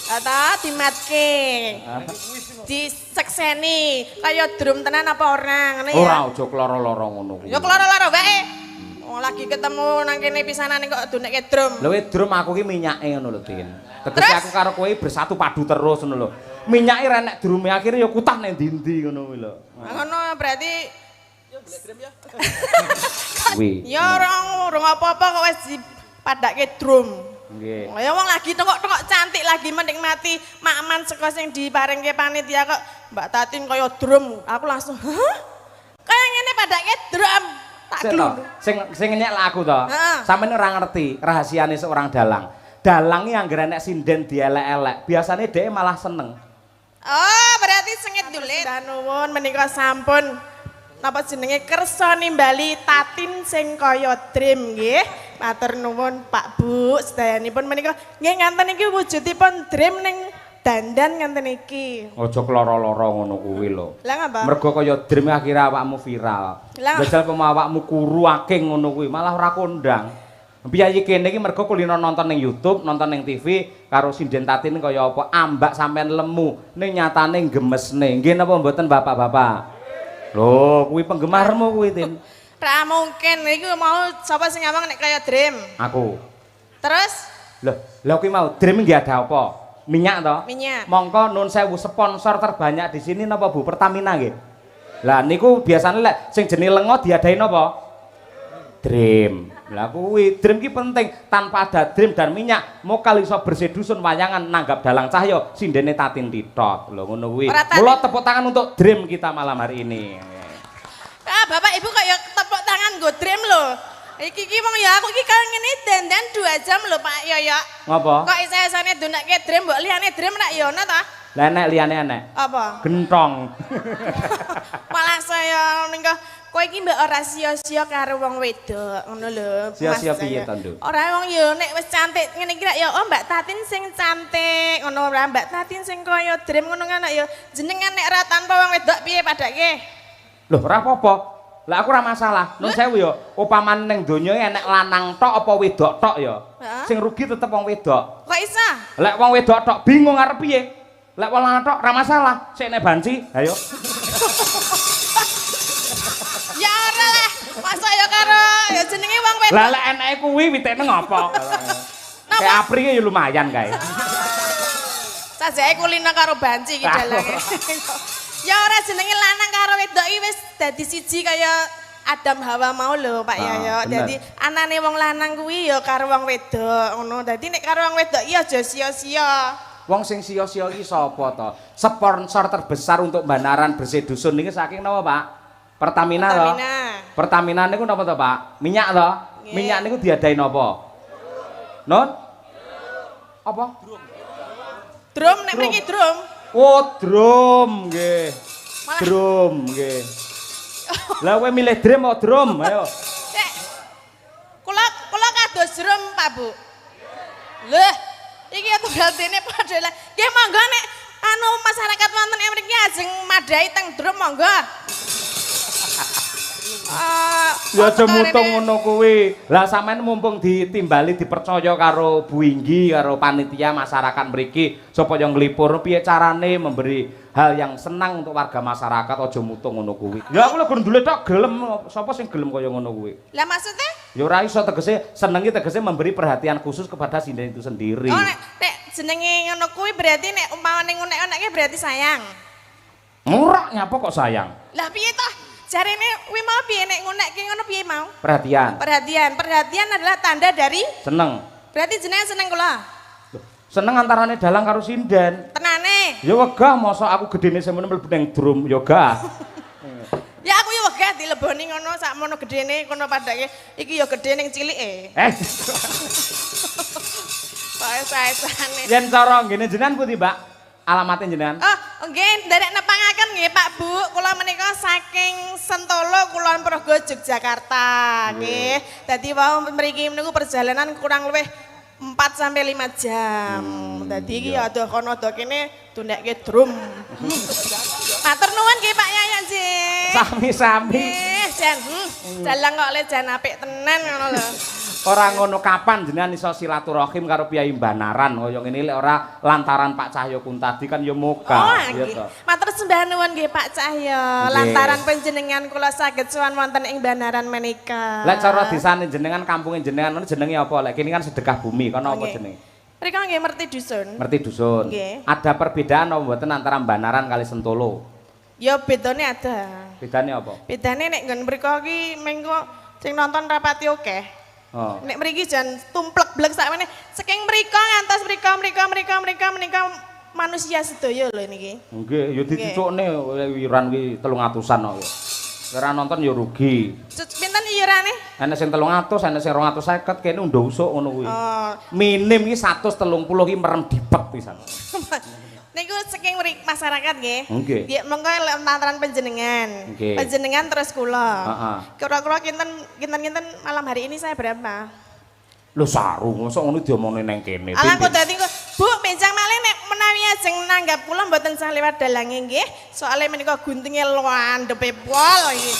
Ata dimatke. Disekseni kaya drum tenan apa ora ngene ya. Ora aja kloro-loro ngono kuwi. Ya kloro-loro wae. Wong lagi ketemu nang kene pisanane kok dunekke drum. Lho drum aku ki minyake ngono lho, Din. Tegese aku karo kowe bersatu padu terus ngono lho. Minyake renek drume akhire ya kutah ning ndi-ndi ngono kuwi lho. Ngono berarti yo golek drum ya. Kuwi. ya ora apa-apa kok wis dipadake drum. Nggih. Ya wong lagi tengok-tengok cantik lagi menikmati makman saka sing diparingke panitia kok Mbak Tatin kaya drum. Aku langsung, "Hah? Kaya ngene padake drum." Tak glundu. Sing nyek laku to. Sampeyan ora ngerti rahasiane seorang dalang. Dalang iki anggere nek sinden dielek-elek, biasane dhek malah seneng. Oh, berarti sengit dulit. Nuwun menika sampun napa jenenge kersa nimbali Tatin sing kaya dream nggih. Matur nuwun Pak Bu, sedayanipun menika nggih nganten iki wujudipun dream ning dandan nganten iki. Aja kloro-loro ngono kuwi lho. Lah ngapa? Mergo kaya dream akhire awakmu viral. Jajal awakmu kuru aking ngono kuwi, malah ora kondang. Piye kene iki mergo kulino nonton ning YouTube, nonton ning TV karo sinden Tatin kaya apa ambak sampean lemu ning nyatane gemesne. Nggih napa mboten Bapak-bapak? Lho, kuwi penggemarmu kuwi, Tin. Ra mungkin iku mau sapa sing ngomong nek kaya dream. Aku. Terus? Lho kuwi mau dream nggih ada apa? Minyak toh? Minyak. Mongko nun sewu sponsor terbanyak di sini napa Bu? Pertamina nggih. Lah niku biasane lek sing jenenge lenga diadain napa? Dream. Lah kuwi dream ki penting. Tanpa ada dream dan minyak, mokal iso bersih dusun wayangan nanggap dalang cahyo sindene Tatin titot. Lho ngono kuwi. Mula tepuk tangan untuk dream kita malam hari ini. Ah, Bapak Ibu kaya tepuk tangan nggo dream lho. Iki mong ya aku iki kaya ngene dandan 2 jam lho Pak Yoyo. Ngapa? Kok isih-isane dunake dream mbok liyane dream nek ya ono ta? Lah nek liyane enek. Apa? Gentong. Malah saya ning kowe iki mbok ora sia-sia karo wong wedok ngono lho. Sia-sia piye to, Nduk? Ora wong ya nek wis cantik ngene iki ya oh Mbak Tatin sing cantik ngono ora Mbak Tatin sing kaya dream ngono kan ya jenengan nek ora tanpa wong wedok piye padake? Loh ora apa-apa. Lah aku ora masalah. Nun sewu ya, upaman ning donya enek lanang tok apa wedok tok ya. Sing rugi tetep wong wedok. Kok isa? Lek wong wedok tok bingung arep piye? Lek wong lanang tok ora masalah. Sik nek banci, ayo. Ya ora lah. Masa ya karo ya jenenge wong wedok. Lah lek eneke kuwi witekne ngopo? Kayak apri ya lumayan kae. Sajake kulino karo banci iki dalange. Ya ora jenenge lanang karo wedok iki wis dadi siji kaya Adam Hawa mau lho Pak Yoyo. Dadi anane wong lanang kuwi ya karo wong wedok ngono. Dadi nek karo wong wedok iya aja sia-sia. Wong sing sia-sia iki sapa to? Sponsor terbesar untuk Banaran Bersih Dusun niki saking napa, Pak? Pertamina to? Pertamina niku napa to, Pak? Minyak to? Minyak niku diadain napa? Non? Apa? Drum nek mriki drum. Oh, drum nggih. Drum nggih. Lah kowe milih drum apa drum? Ayo. Cek. Kula kados drum, Pak Bu. Lho, iki ya tunggal dene padha lah. Nggih monggo nek anu masyarakat wonten mriki ajeng madhahi teng drum monggo. Ya aja mutung ngono kuwi. Lah sampean mumpung ditimbali dipercaya karo Bu Inggi karo panitia masyarakat mriki supaya nglipur piye carane memberi hal yang senang untuk warga masyarakat aja mutung ngono kuwi. Ya aku lek ndule tok gelem sapa sing gelem kaya ngono kuwi. Lah maksudnya? Ya ora iso tegese senengi tegese memberi perhatian khusus kepada sinden itu sendiri. Oh nek jenenge ngono kuwi berarti nek umpamane ngunek-unekke berarti sayang. Murah nyapa kok sayang? Lah piye toh? Jarene kuwi mau piye nek ngunekke ngono piye mau? Perhatian. Perhatian adalah tanda dari Seneng. Berarti jenengan seneng kula. Seneng antarane dalang karo sinden. Tenane. Ya wegah mosok aku gedene semono mlebu ning drum ya gah. Ya aku ya wegah dileboni ngono sakmono gedene kono padake iki ya gedhe ning cilike. Sae-saesane. Yen cara ngene jenengan pundi, Mbak? Alamatnya jenengan? Oh, nggih, nderek nepangaken nggih Pak Bu. Kula menika saking Sentolo Kulon Progo Yogyakarta nggih. Dadi wau mriki niku perjalanan kurang luwih 4 sampai 5 jam. Dadi iki adoh kono adoh kene tundekke drum. Matur nuwun nggih Pak Yayan nggih. Sami-sami. Nggih, jan. Dalang kok le jan apik tenan ngono lho. Ora ngono kapan jenengan iso silaturahim karo Piyai Banaran kaya ngene lek ora lantaran Pak Cahyo Kuntadi kan ya moga. Oh, nggih. Matur sembah nuwun nggih Pak Cahyo. Lantaran panjenengan kula saged sowan wonten ing Banaran menika. Lek cara desane jenengan kampunge jenengan jenenge apa? Lek kene kan sedekah bumi kono apa jenenge? Mriko nggih merti dusun. Merti dusun. Nggih. Ada perbedaan apa mboten antara Banaran kali Sentolo? Ya bedane ada. Bedane apa? Bedane nek nggon mriko iki mengko sing nonton rapati akeh. Oh. Nek mriki jan tumplek blek sakmene saking mriko ngantos mriko manusia sedaya lho niki. Nggih, ya dicukne wiran ki 300-an kok. Ora nonton ya rugi. Pinten iurane? Ana sing 300, ana sing 250 kene undha usuk ngono kuwi. Oh. Minim iki 130 ki merem dipek pisan. Niku saking masyarakat nggih. Nggih. Nggih monggo lantaran panjenengan. Nggih. Panjenengan terus kula. Heeh. Kira-kira kinten malam hari ini saya berapa? Lho saru, mosok ngono diomongne nang kene. Alah kok dadi Bu, benjang malih nek menawi ajeng nanggap kula mboten sah liwat dalange nggih. Soale menika guntinge landhepe pol iki.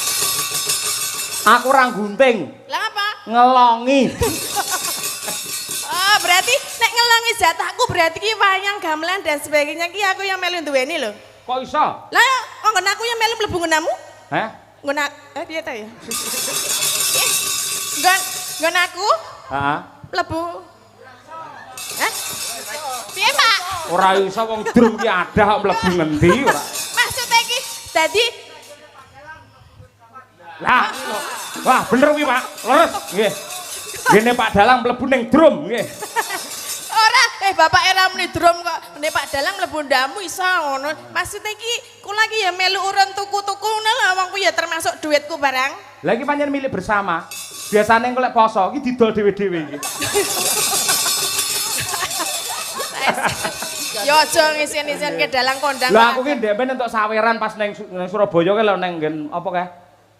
Aku ora gunting, Lah apa? ngelongi. Oh, berarti nek ngelongi jatahku berarti ki wayang gamelan dan sebagainya ki aku yang melu duweni lho. Kok iso? Lah kok nggon aku yang melu mlebu nggonamu? Hah? Nggon piye ta ya? Nggon aku Heeh. mlebu. Hah? Piye, Pak? Ora iso wong drum ki adah kok mlebu ngendi ora. Maksudnya ki dadi Lah, wah bener kuwi Pak, leres nggih. Gene Pak Dalang mlebu ning drum nggih. ora bapak era muni drum kok nek Pak Dalang mlebu ndamu iso ngono. Maksudnya ki kula ki ya melu urun tuku-tuku ngono lho wong ku ya termasuk duitku barang. Lah iki pancen milik bersama. Biasane engko lek poso iki didol dhewe-dhewe iki. Yo aja ngisen-ngisen ke dalang kondang. Lah aku ki ndek ben entuk saweran pas ning Surabaya ki lho ning nggen apa kae?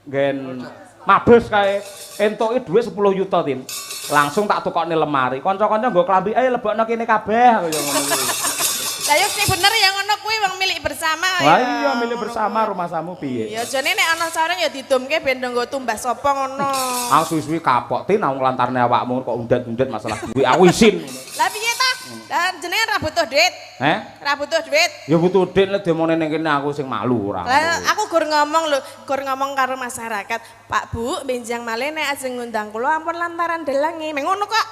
Nggen Mabes kae entuke dhuwit 10 juta tin. Langsung tak tukokne lemari. Kanca-kanca nggo klambi ae lebokno kene kabeh kaya ngono kuwi. Lah yo sing bener ya ngono kuwi wong milik bersama. Wah iya milik bersama rumah samu piye? Ya jane nek ana sareng ya didumke ben nggo tumbas sapa ngono. Aku suwi-suwi kapok tin nang lantarne awakmu kok undet-undet masalah duit. Aku isin. Lah piye ta? Lah jenengan ra butuh duit. Heh? Ra butuh duit. Ya butuh duit nek diomongne ning kene aku sing malu ora. Lah aku gur ngomong lho, gur ngomong karo masyarakat. Pak Bu, benjang malih nek ajeng ngundang kula ampun lantaran dalange. Meng ngono kok.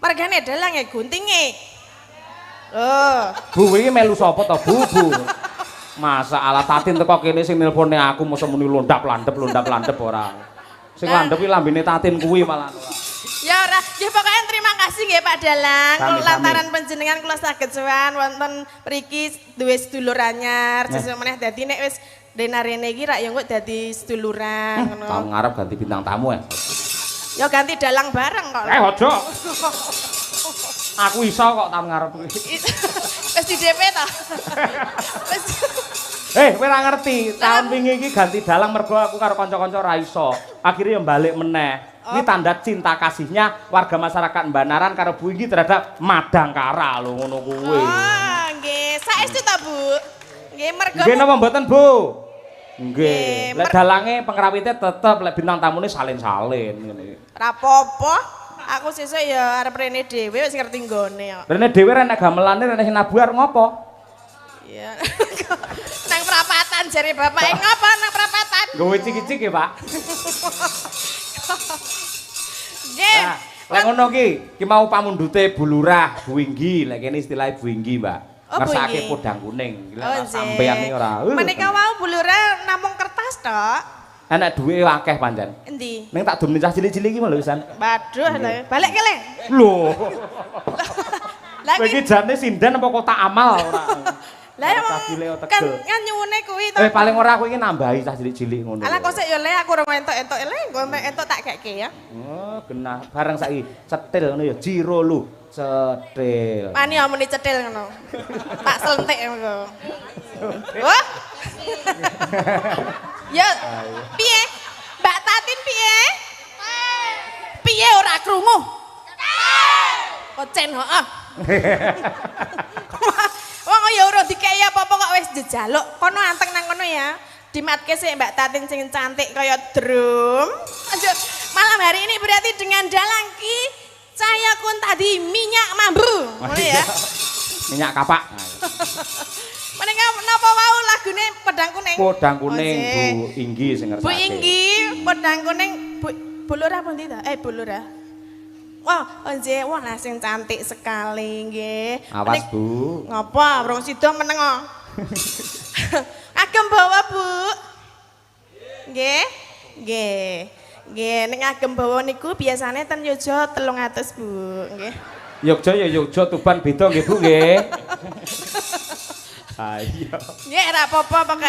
Margane dalange guntinge. Oh. Bu iki melu sapa to, Bu? Masa ala Tatin teko kene sing nelpone aku mosok muni londap-landep ora. Sing landep iki lambene Tatin kuwi malah. Ya ora, ya pokoknya terima kasih nggih Pak Dalang. Sami-sami. Lantaran panjenengan kula saged sowan wonten mriki duwe sedulur anyar. Sesuk meneh dadi nek wis denarene iki rak ya engko dadi seduluran ngono. Tahun ngarep ganti bintang tamu ya. Ya ganti dalang bareng kok. Aja. Aku iso kok tahun ngarep kuwi. Wis di DP ta? Wis Kowe ora ngerti, tahun wingi iki ganti dalang mergo aku karo kanca-kanca ora iso. Akhirnya balik meneh. Ini tanda cinta kasihnya warga masyarakat Banaran karo Bu iki terhadap Madangkara lho ngono kuwi. Oh, nggih. Saestu ta, Bu? Nggih, mergo Nggih napa mboten, Bu? Nggih. Nggih, Lek dalange pengrawite tetep lek bintang tamune salin-salin ngene. ra apa-apa. Aku sesuk ya arep rene dhewe wis ngerti nggone kok. Rene dhewe rene gamelane rene sing nabuar ngopo? Iya. Nang perapatan jare bapake ngopo nang perapatan? Nggowe ciki-ciki ya, Pak. Nggih. Nah, lek ngono ki mau pamundhute Bu Lurah, Bu Inggi, lek kene istilahé Bu Inggi, Mbak. Oh, Bu Ngersake Inggi. podang kuning. Oh, Lek sampean iki ora. Menika wau bulure namung kertas tok. Enak duwe akeh pancen. Endi? Ning tak dum cah cilik-cilik iki lho pisan. Waduh, balik kele. Lho. Lah Kowe iki jane sinden apa kotak amal ora? Lah ya Cah cilik kok kan tegel. nyuwune kuwi to. Paling ora aku iki nambahi cah cilik-cilik ngono. Alah kok sik ya le aku ora entuk-entuk le, engko entuk tak keke ya. Oh, genah. Bareng saiki cetil ngono ya jiro lu. Cetil. Pani omone cetil ngono. Tak selentik engko. Wah. Ya, piye? Mbak Tatin piye? Piye ora krungu? Kocen heeh. Wong ya ora dikei apa-apa kok wis jejaluk. Kono anteng nang kono ya. Dimatke sik Mbak Tatin sing cantik kaya drum. Aja malah malam hari ini berarti dengan dalang Ki Cahya Kun tadi minyak mambu. Ngono ya. Minyak kapak. Menika napa wau lagune Pedang Kuning? Pedang Kuning Bu Inggi sing ngersake. Bu Inggi, Pedang Kuning, Bu Lurah pundi ta? Bu Lurah. Wah, nggih, wah lah sing cantik sekali nggih. Awas Bu. Ngapa? Wong sida meneng kok. Agem bawa Bu. Nggih. Nggih. Nggih, nek agem bawa niku biasane ten Yojo 300 Bu, nggih. Yogja ya Yogja Tuban beda nggih Bu nggih. Ha iya. Nggih, ora apa-apa pokoke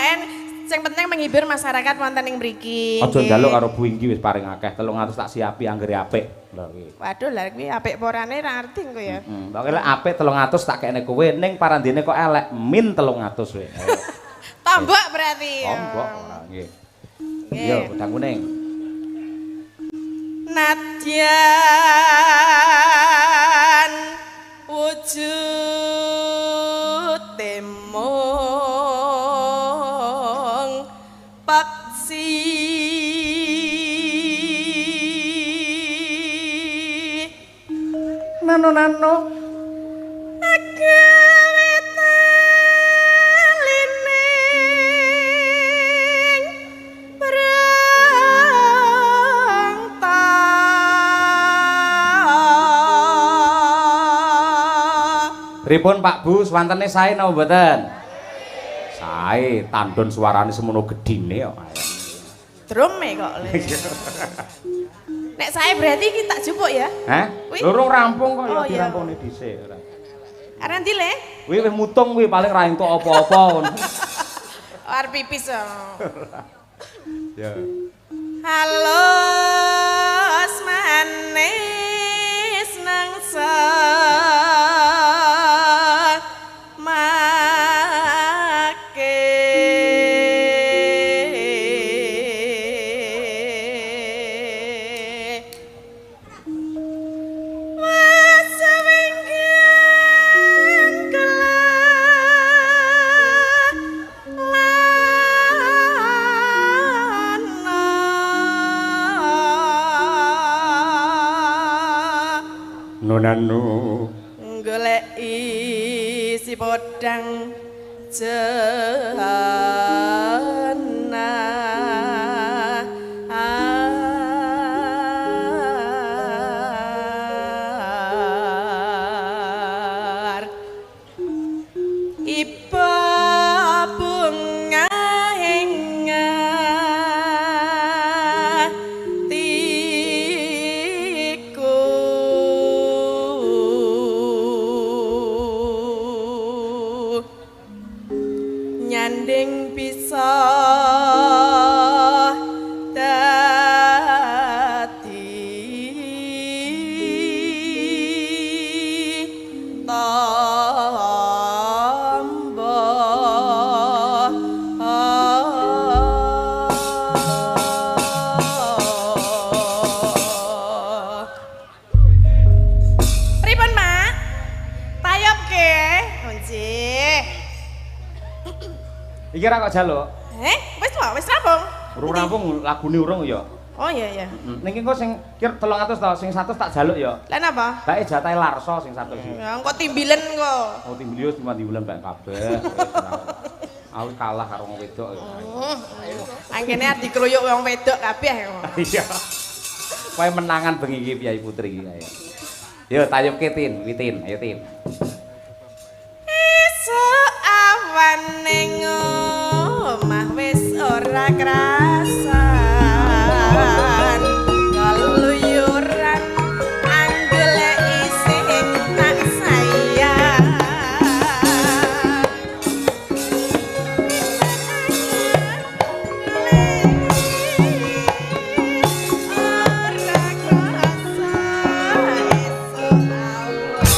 sing penting menghibur masyarakat wonten ing mriki. Aja njaluk karo Bu Inggi wis paring akeh 300 tak siapi anggere apik. Lho iki. Waduh, lah kuwi apik apa orane ra ngerti engko ya. Pokoke lek apik 300 tak kene kowe ning parandene kok elek min 300 kowe. Tombok berarti. Tombok ora nggih. Nggih. Iya, Pedang Kuning. Nadyan wujud temong paksi Nano agawe talining berangta. Pripun Pak Bu, swantene sae napa mboten? Sae, tandon suarane semono gedine kok. Drume kok le. Nek saya berarti kita tak jupuk ya? Hah? Wih. Lurung rampung kok ya Oh, iya. dirampungne dhisik ora. Arep ndi le? Kuwi wis mutung kuwi paling ra entuk apa-apa ngono. Arep pipis. Ya. Halo manis nangsa Nonanu goleki si podang jana iba bunga hingga nyanding bisa dadi pripun Mak? Tayop ke? Onjih. iki ra kok jaluk. Wis rampung. Urung rampung lagune urung ya. Oh iya iya. Niki engko sing kira 300 to, sing 100 tak jaluk ya. Lah napa? Bae jatahe Larso sing 100 iki. Ya engko timbilen kok. Oh timbul yo cuma timbulan bae kabeh. Aku kalah karo wong wedok. Angkene arep dikroyok wong wedok kabeh. Iya. Kowe menangan bengi iki Piai Putri iki ayo. Yo tayubke Tin, Witin, ayo Tin. Esuk awan ning omah wis ora krasan kaluyuran anggoleki sing tak sayang ora krasa esuk awan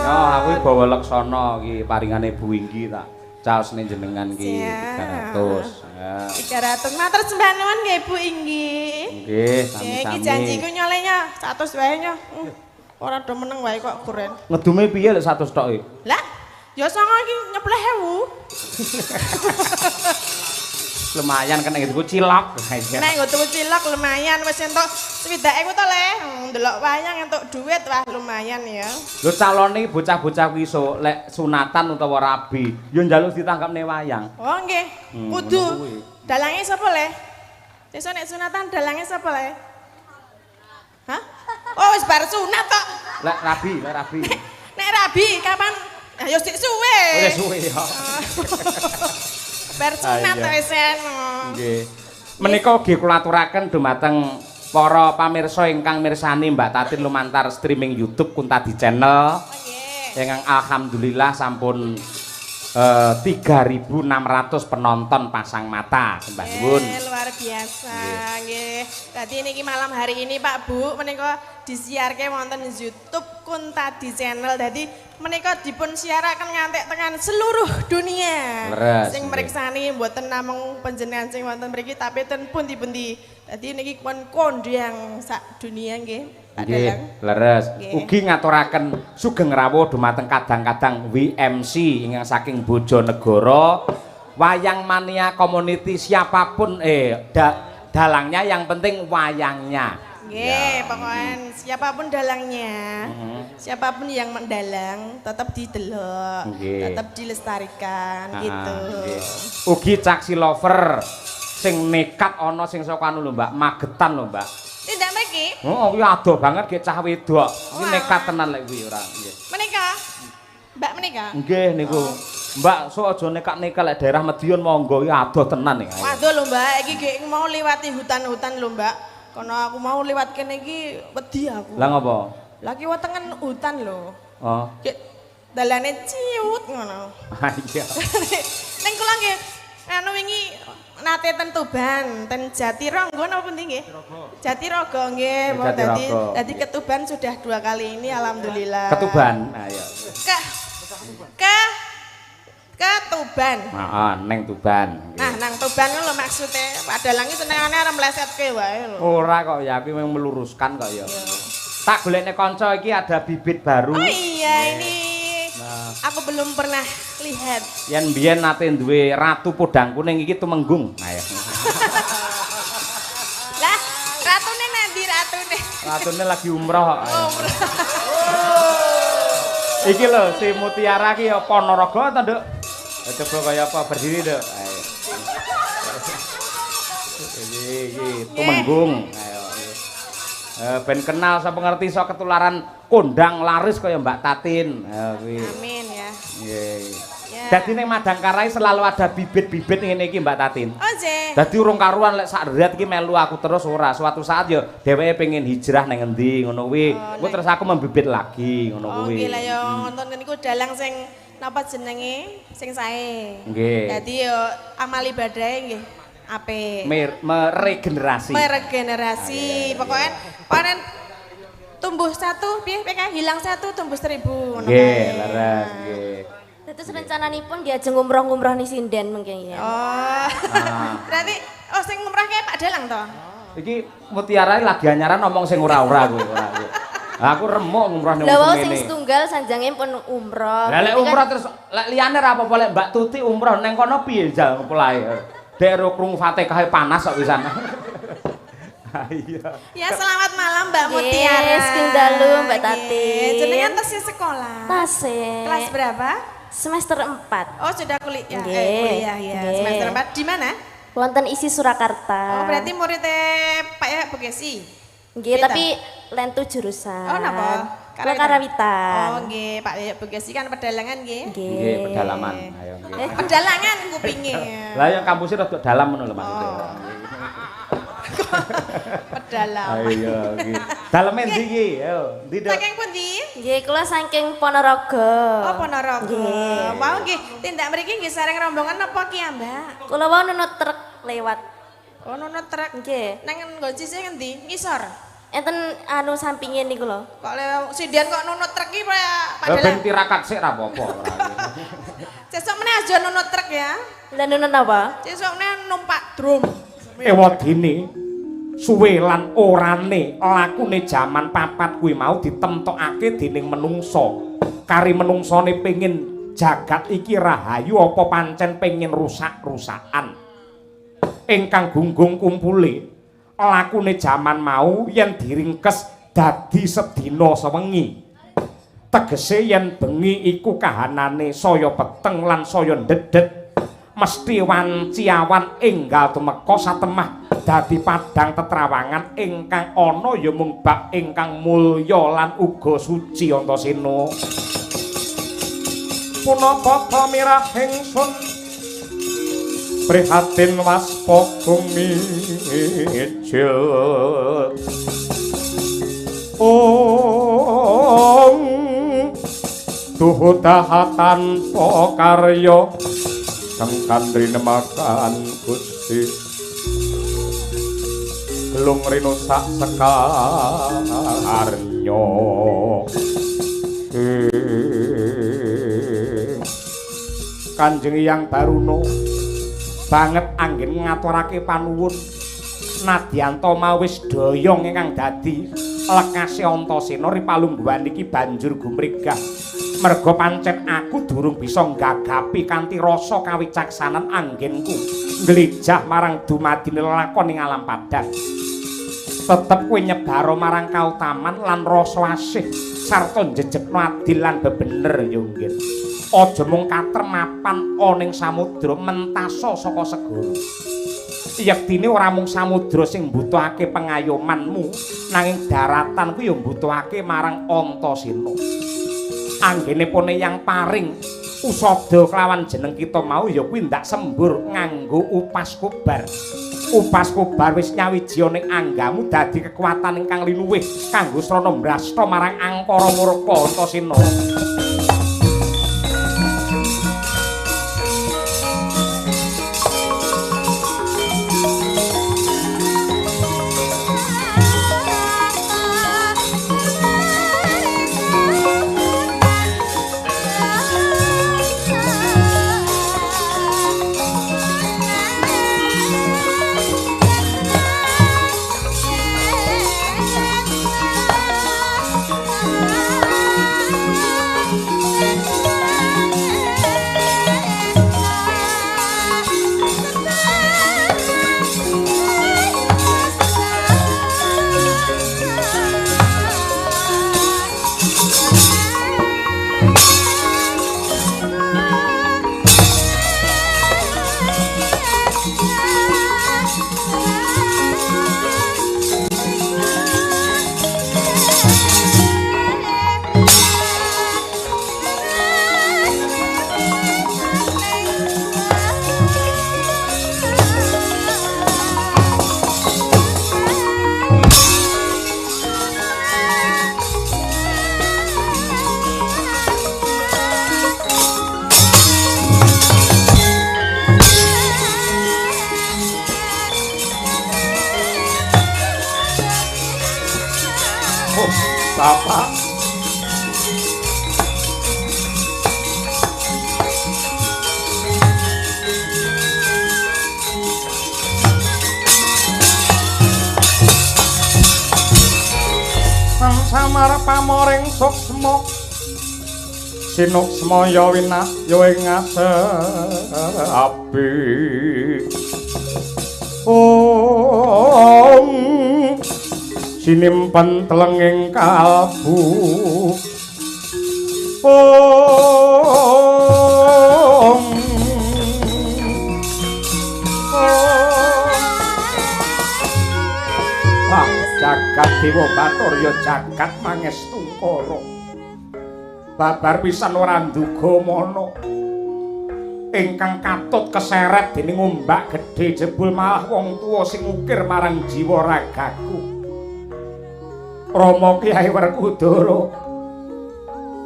Oh, aku iki bawa leksana iki paringane Bu Inggi tak caosne jenengan iki 300. Ya. 300. Matur sembah nuwun nggih Bu Inggi. Nggih, Iki sami-sami. janjiku nyolenya 100 wae nya. Ora do meneng wae kok kuren. Ngedume piye lek 100 tok iki? Lah, ya songo iki nyepleh 1000. Lumayan kena gitu cilok. Nek nggo tuku cilok lumayan wis entuk 70.000 to Le. Ndelok wayang entuk dhuwit wah lumayan ya. Lho calone bocah-bocah kuwi sok lek sunatan utawa rabi, yo njaluk ditangkapne wayang. Oh nggih. ngono Kudu. kuwi. Dalange sapa Le? Sesuk nek sunatan dalange sapa Le? Hah? Oh wis bar sunat tok. Lek rabi. Nek rabi kapan? Ah ya sik suwe. Oh, wis suwe ya. Bar sunat iya. wis eno. Nggih. Menika ugi kula aturaken dumateng para pamirsa ingkang mirsani Mbak Tatin lumantar streaming YouTube Kuntadi Channel. Oh nggih. Ingkang alhamdulillah sampun 3.600 penonton pasang mata sembah nuwun. Luar biasa nggih. Dadi niki malam hari ini Pak Bu menika disiarke wonten YouTube Kuntadi Channel. Dadi menika dipun siaraken ngantek tekan seluruh dunia. Leres, Sing mriksani mboten namung panjenengan sing wonten mriki tapi ten pundi-pundi. Dadi niki pun kondang sak dunia nggih. Pak Nggih, Dalang. leres. Nggih. Ugi ngaturaken sugeng rawuh dumateng kadang-kadang WMC ingkang saking Bojonegoro, wayang mania community siapapun dalangnya yang penting wayangnya. Nggih, pokoknya siapapun dalangnya, siapapun yang mendalang tetap didelok, Nggih. tetap dilestarikan gitu. Nggih. Ugi caksi lover sing nekat ana sing saka anu lho Mbak, Magetan lho Mbak. Tidak mriki, Oh, kuwi adoh banget ge cah wedok. Iki Wah. nekat tenan lek kuwi ora. Nggih. menika, Mbak menika. Nggih niku. Mbak, sok aja nekat-nekat lek daerah Madiun monggo iki adoh tenan iki. Waduh lho Mbak, iki gek mau liwati hutan-hutan lho Mbak. Karena aku mau lewat kene iki wedi aku. Lah ngopo? Lagi wetengen hutan lho. Oh. Gek dalane ciut ngono. Ah, iya. Ning kula nggih anu wingi nate ten Tuban, ten Jatirogo napa pundi nggih? Jatirogo nggih. Jatirogo. Dadi ketuban sudah 2 kali ini alhamdulillah. Ketuban. Ayo. Ke Tuban. Heeh, neng Tuban. Nah, nang Tuban lho maksudnya padalangi senengane arep mlesetke wae lho. Ora kok ya, aku memang meluruskan kok ya. Tak golekne kanca iki ada bibit baru. Oh iya, ini Nah, aku belum pernah lihat. yen biyen nate duwe ratu podang kuning iki tumenggung. Nah ya. Lah, ratune nanti ratune. Ratune lagi umroh kok. Oh, Iki lho si Mutiara ki ya Ponorogo ta, Nduk? Ya, coba kaya apa berdiri, Nduk. Ayo. Iki tumenggung. Ayo. Ben kenal sapa ngerti iso ketularan kondang laris kaya Mbak Tatin. Ayo kuwi. amin ya. Nggih. Ya. Dadi ning Madangkarai selalu ada bibit-bibit ngene iki Mbak Tatin. Oh, Je. Dadi urung karuan lek sak rehat iki melu aku terus ora. Suatu saat ya dheweke pengen hijrah nang endi ngono kuwi. Engko terus aku membibit lagi ngono Oh, kuwi. nggih lah ya ngonten niku dalang sing napa jenenge sing sae. Nggih. Dadi yo amal ibadahe nggih apik. Meregenerasi. Meregenerasi. Pokoknya panen tumbuh 1 piye PK hilang 1 tumbuh 1000 ngono Nggih, kae. leres nggih. Terus rencananipun diajeng umroh-umroh nih sinden mungkin ya. Oh. Berarti sing ngumrahke Pak Dalang to? Iki Mutiara lagi anyaran ngomong sing ora-ora kuwi, ora kuwi. Aku remuk ngumroh ning Lah wau ngene. sing setunggal sanjange pun umroh. Lah lek Berarti kan- umroh terus lek liyane ra apa-apa lek Mbak Tuti umroh neng kono piye jal polahe. Dek ro krungu Fatihah panas kok pisan. Iya. Ya selamat malam Mbak Yes, Mutiara. King Dalu, Mbak Nggih. Tatin. Jenengan tasih sekolah. Tasik. Kelas berapa? Semester 4. Oh sudah kuliah. Nggih. Kuliah ya. Nggih. Semester 4 di mana? Wonten isi Surakarta. Oh berarti muridnya Pak ya Bugesi. Nggih, Kita? tapi lentu jurusan. Oh napa? Kula Karawitan. Oh nggih, Pak ya Bugesi kan pedalangan nggih. Nggih, pedalaman. Ayo nggih. Pedalangan kupinge. Lah yang kampusnya rada dalam ngono lho maksudnya. Oh. Pedalangan. Ayo nggih. Daleme ndi iki? Ayo, ndi Dok? Saking pundi? Nggih, kula saking Ponorogo. Oh Ponorogo. Nggih. Wow nggih, tindak mriki nggih sareng rombongan napa ki ya, Mbak? Kula wau nunut truk lewat. Oh nono truk. Nggih. Nang nggon sisih ngendi? Ngisor. enten anu sampingin niku lho. Kok sinden kok nunut truk iki Ben padahal tirakat sik ra apa-apa. sesuk meneh aja nunut truk ya. Lah nunun apa? Sesuk meneh numpak drum. Ewadine suwe lan orane lakune jaman papat kuwi mau ditemtokake dening menungso. Kari menungsone pengin jagat iki rahayu apa pancen pengin rusak-rusakan. Ingkang gunggung kumpule lakune jaman mau yen diringkes dadi sedina sewengi. Tegese yen bengi iku kahanane saya peteng lan saya ndedet mesti wanci awan enggal tumeka satemah dadi padang tetrawangan ingkang ana ya mung bab ingkang mulya lan uga suci Antasena. Punapa pamirah ingsun prihatin waspa kumijil duhu dahatan pokarya kang kandri nemakan Gusti gelung rino sak sekarnya Kanjeng Hyang Baruna banget anggen ngaturake panuwun nadyanto mawis doyong ingkang dadi lekase Antasena ripalungguhan iki banjur gumregah merga pancen aku durung bisa nggagapi kanthi rasa kawicaksanan anggenku nglejah marang dumadine lelakon ing alam padang tetep kowe nyebaro marang kautaman lan rasa asih sarta njejekno adil lan bebener ya nggih aja mung katremapan ana ing samudra mentasa saka segara yektine ora mung samudra sing mbutuhake pengayomanmu nanging daratan ku ya mbutuhake marang Antasena anggene pone yang paring usada kelawan jeneng kita mau ya kuwi ndak sembur nganggo upas kobar wis nyawiji ning anggamu dadi kekuatan ingkang linuwih kanggo srana mbrasta marang angkara murka Antasena. Bapak samar pamoring suksma sinuksma ya winah ya ing api sinimpen telenging kalbu jagat dewa batur ya jagat mangestungkara babar pisan ora nduga mana ingkang katut keseret dening ombak gedhe jebul malah wong tuwa sing ukir marang jiwa ragaku Rama Kyai Werkudara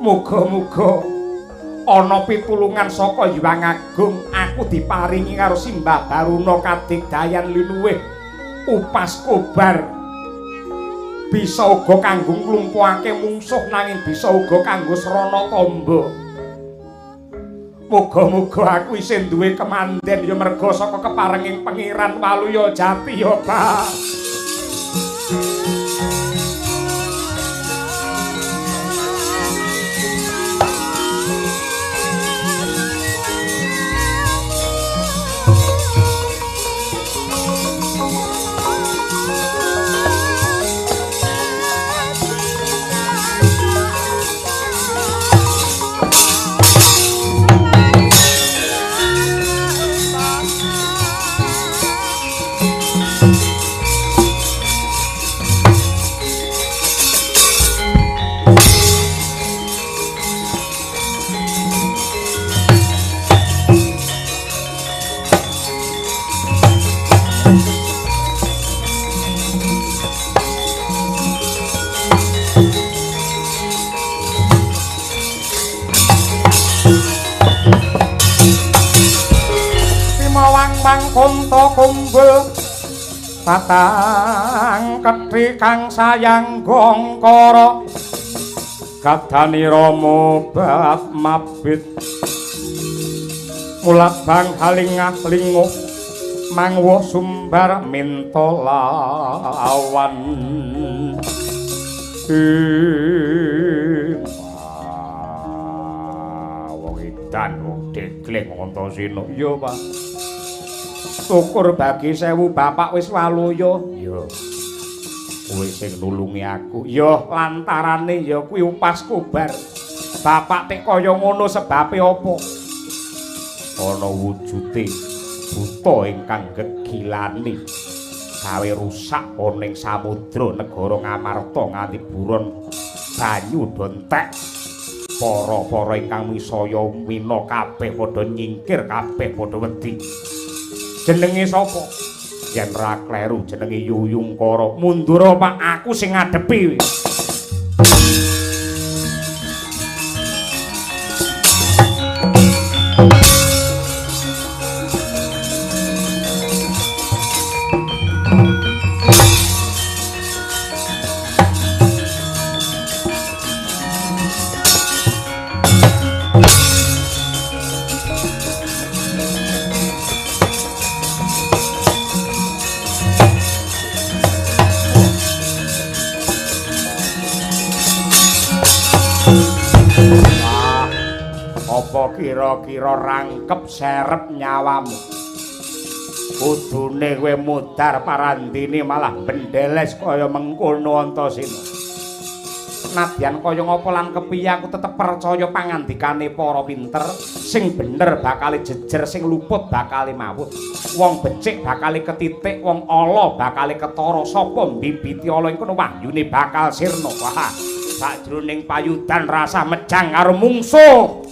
muga-muga ana pitulungan saka Hyang Agung aku diparingi karo Simbah Baruna kadigdayan linuwih upas kobar bisa uga kanggo nglumpuhake mungsuh nanging bisa uga kanggo srana tamba. Muga-muga aku isih duwe kemanden ya merga saka keparenging Pangeran Waluya Jati ya, Pak. Kunto kumbul patang kethi kang sayang gongkara kadani rama bab mabit mulat bang halingah linguh mangwuh sumbar minta lawan wong edan wong dekling Antasena iya Pak. Syukur bagi 1000 bapak wis waluya. Ya. Kowe sing nulungi aku. Ya lantarane ya kuwi upas kubar. Bapak tek kaya ngono sebabe apa? Ana wujude buta ingkang gegilani gawe rusak ana ing samudra negara Ngamarta nganti buron banyu dontek. Para-para ingkang misaya mina kabeh padha nyingkir kabeh padha wedi. Jenenge sapa? Yen ra kleru jenenge Yuyungkara. Mundur Pak, aku sing ngadepi. Kira-kira rangkep serep nyawamu. Kudune kowe mudhar parandene malah bendeles kaya mengkono Antasena. Nadyan kaya ngapa lan kepiye aku tetep percaya pangandikane para pinter, sing bener bakal jejer, sing luput bakal mawut. Wong becik bakal ketitik, wong ala bakal ketara, sapa mbibiti ala ing kono wahyune bakal sirna. Wah, sajroning payudan rasa mejang karo mungsuh.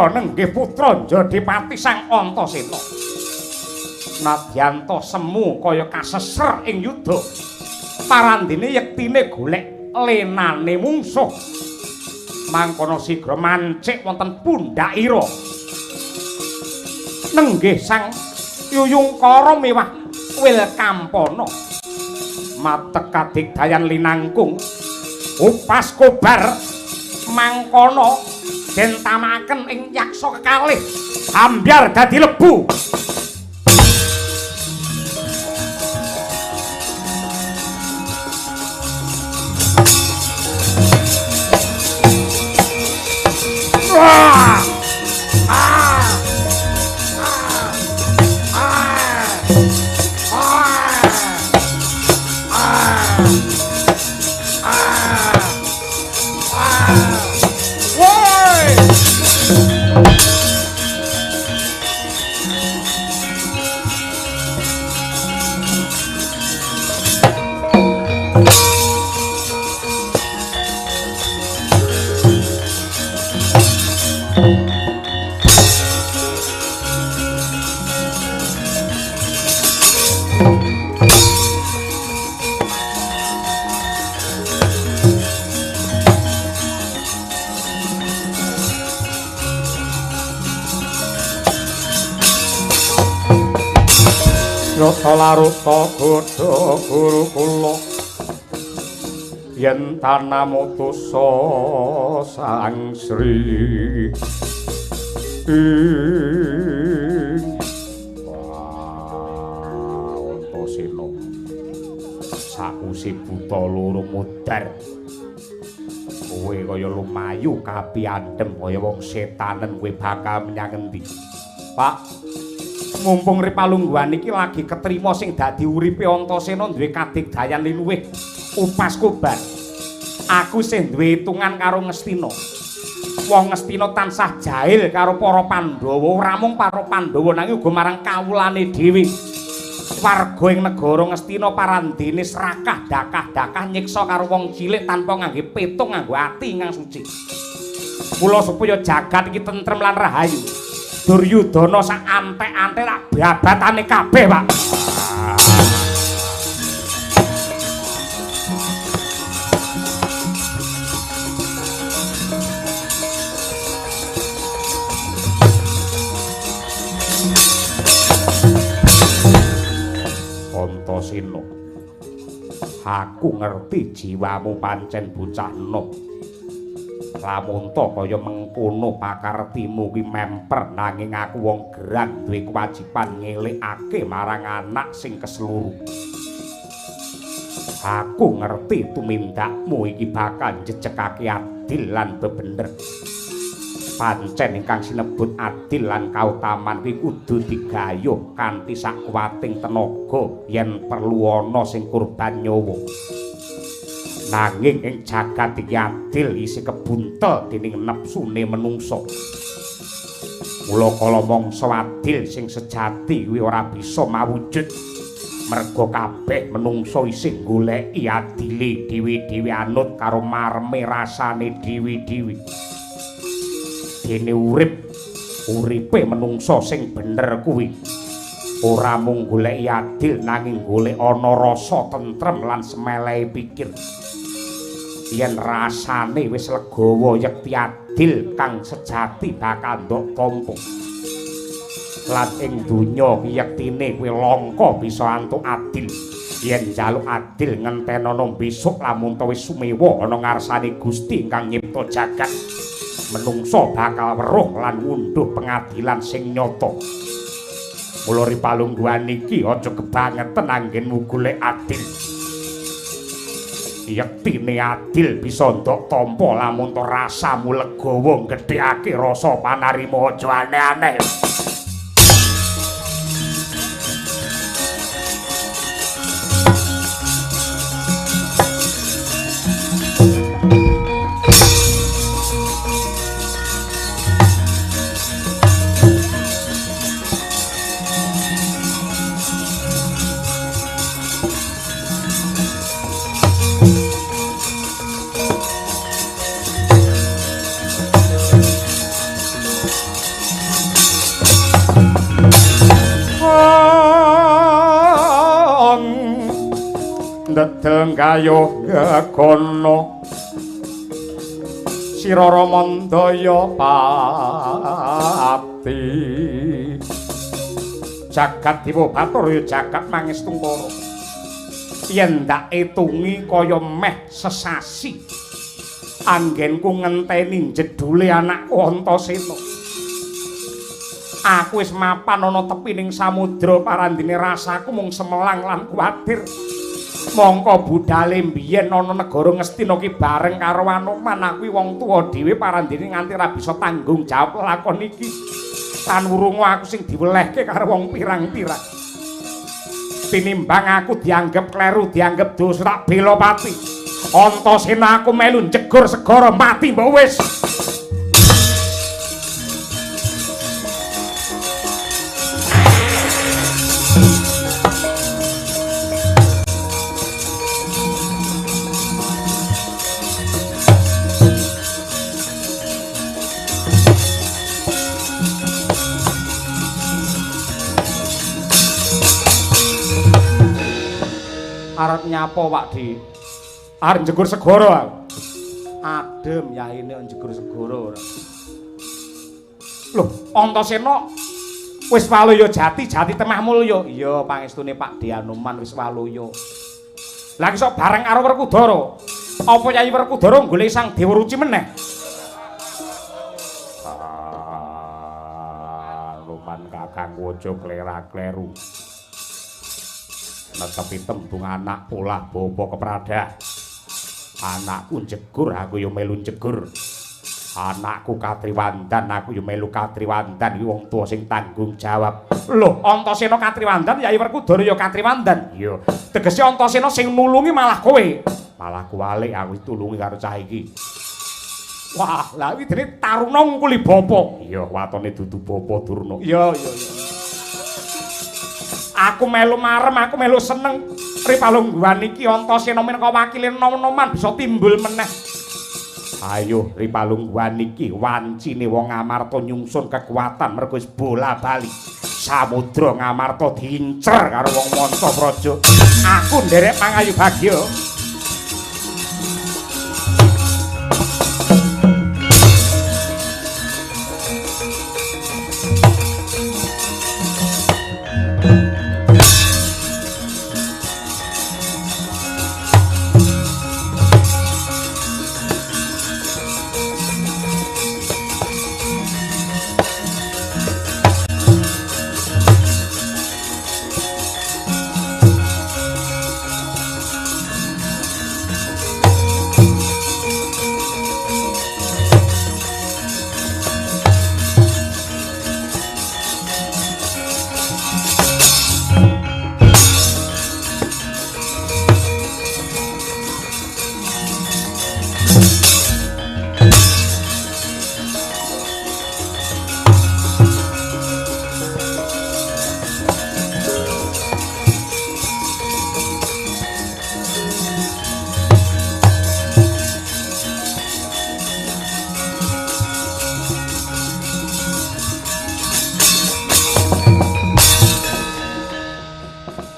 nenggih putra Jodipati Sang Antasena. Nadyanto semu kaya kaseser ing yuda. Parandene yektine golek lenane mungsuh. Mangkono sigra mancik wonten pundhakira. Nenggih Sang Yuyungkara miwah Wilkampana. Matek kadigdayan linangkung upas kobar mangkono den tamaken ing yaksa kekalih ambyar dadi lebu. Wah! Rata laruta godha guru kula yen tanamutusa Sang Sri Antasena sausé buta loro mudar kowe kaya lumayu kapiandhem kaya wong setanen kowe bakal menyang endi Pak mumpung Ripalungguhan iki lagi ketrima sing dadi uripe Antasena duwe kadigdayan liluwih upas kobar. Aku sing duwe hitungan karo Ngastina. Wong Ngastina tansah jahil karo para Pandhawa, ora mung para Pandhawa nanging uga marang kawulane dhewe. Warga ing negara Ngastina parandene serakah dakah-dakah nyiksa karo wong cilik tanpa ngangge petung nganggo ati ingkang suci. Mula supaya jagat iki tentrem lan rahayu. Duryudana sak antek-antek tak babatane kabeh, Pak. Antasena, aku ngerti jiwamu pancen bocah enom. Lamun to kaya mengkono pakartimu ki memper nanging aku wong gerang duwe kewajiban ngelikake marang anak sing kesluru. Aku ngerti tumindakmu iki bakal njejekake adil lan bebener. Pancen ingkang sinebut adil lan kautaman kuwi kudu digayuh kanthi sakuwating tenaga yen perlu ana sing kurban nyawa. Nanging ing jagat iki adil isih kebuntel dening nepsune menungsa. Mula kala mangsa adil sing sejati kuwi ora bisa mawujud merga kabeh menungsa isih goleki adile dhewe-dhewe anut karo mareme rasane dhewe-dhewe. Dene uripe menungsa sing bener kuwi ora mung goleki adil nanging golek ana rasa tentrem lan semelehe pikir. Yen rasane wis legawa yekti adil kang sejati bakal ndok tampa. Lan ing donya yektine kowe langka bisa antuk adil. Yen njaluk adil ngentenono besok lamun to wis sumewa ana ngarsane Gusti ingkang nyipta jagat. Menungsa bakal weruh lan ngunduh pengadilan sing nyata. Mula Ripalungguhan iki aja kebangetan anggenmu golek adil. Yektine adil bisa ndok tampa lamun to rasamu legawa gedhekake rasa panarima aja aneh-aneh. ndedel gayuh gegono Sirara Mandaya Pati jagat Dewa Bathara ya jagat mangestu para yen ndak etungi kaya meh sesasi anggenku ngenteni jedule anakku Antasena aku wis mapan ana tepining samudra parandene rasaku mung semelang lan kuwatir mongko budale mbiyen ana negara Ngastina ki bareng karo Anoman aku wong tuwa dhewe parandene nganti ra bisa tanggung jawab lakon iki lan wurungu aku sing diwelehke karo wong pirang-pirang tinimbang aku dianggep kleru dianggep dosa tak bela pati Antasena aku melu njegur segara mati mbok wis arep nyapa Pakdi arep njegur segara adem yaine njegur segara ora lho Antasena wis walaya jati temah mulya iya pangestune Pakdi Anoman wis walaya lha sok bareng karo Werkudara apa Yayi Werkudara golek Sang Dewa Ruci meneh Anoman kakang aja klera-kleru netepi tembung anak polah bapa kepradah anakku jegur aku yo melu jegur anakku katriwandan aku yo melu katriwandan iki wong tuwa sing tanggung jawab lho Antasena katriwandan Yayi Werkudara yo katriwandan yo tegese Antasena sing nulungi malah kowe malah kuwalik aku tulungi karo cah iki wah lha iki dene taruna ngkuli bapa iya watone dudu bapa Durna iya aku melu marem, aku melu seneng. Ripalungguhan iki Antasena minangka wakile nom-noman bisa timbul meneh. Ayo Ripalungguhan iki wancine wong Ngamarta nyungsun kekuatan mergo wis bola-bali. Samudra Ngamarta diincer karo wong Mancapraja. Aku nderek mangayu bagya.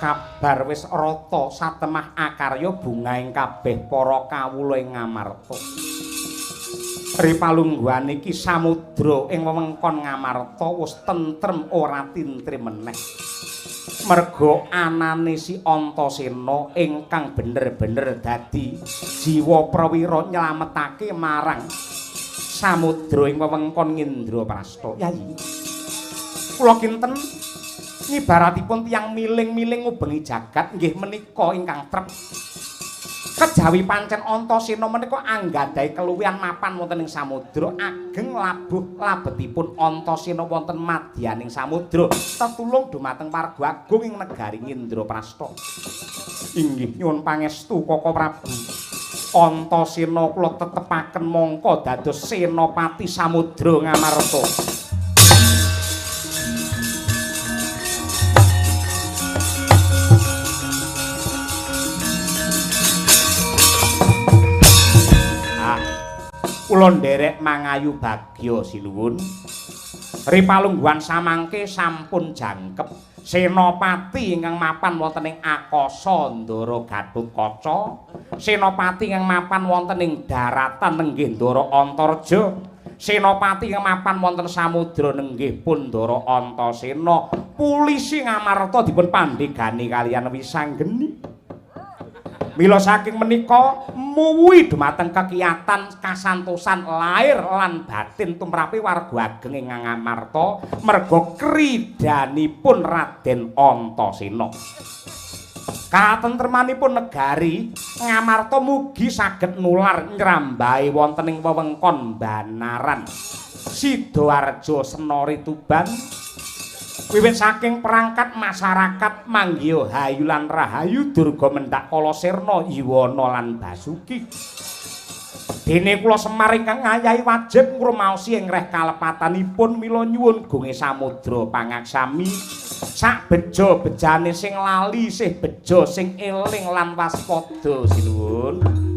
Kabar wis rata satemah akarya bungaing kabeh para kawula ing Ngamarta. Ripalungguhan iki samudra ing wewengkon Ngamarta wis tentrem ora tintrim meneh. Merga anane si Antasena ingkang bener-bener dadi jiwa prawira nyelametake marang samudra ing wewengkon Ngendraprasta. Yayi. Kula kinten ngibaratipun tiyang miling-miling ngubengi jagat nggih menika ingkang trep. Kejawi pancen Antasena menika anggadhahi keluwihan mapan wonten ing samudra ageng labuh labetipun Antasena wonten madyaning samudra tetulung dumateng warga agung ing negari Ngendraprasta. Inggih nyuwun pangestu Kaka Prabu. Antasena kula tetepaken mangka dados senopati samudra Ngamarta. Kula nderek mangayu bagya sinuwun. Ripalungguhan samangke sampun jangkep. Senopati ingkang mapan wonten ing akasa Ndara Gatotkaca, senopati ingkang mapan wonten ing daratan nenggih Ndara Antareja, senopati ingkang mapan wonten samudra nenggih pun Ndara Antasena, pulisi Ngamarta dipun pandhegani kaliyan Wisanggeni. Mila saking menika muwi dumateng kekiyatan kasantosan lair lan batin tumrape warga ageng ing Ngamarta merga kridanipun Raden Antasena. Katentremanipun negari Ngamarta mugi saged nular nyrambahi wonten ing wewengkon Banaran, Sidoarjo, Senori, Tuban. Wiwit saking perangkat masyarakat Manggya Hayu lan Rahayu, Durga Mendak, Kala Sirna, Iwana lan Basuki. Dene kula Semar ingkang ngayahi wajib ngrumaosi ing reh kalepatanipun mila nyuwun gunge samudra pangaksami. Sak beja-bejane sing lali, sih beja sing eling lan waspada sinuwun.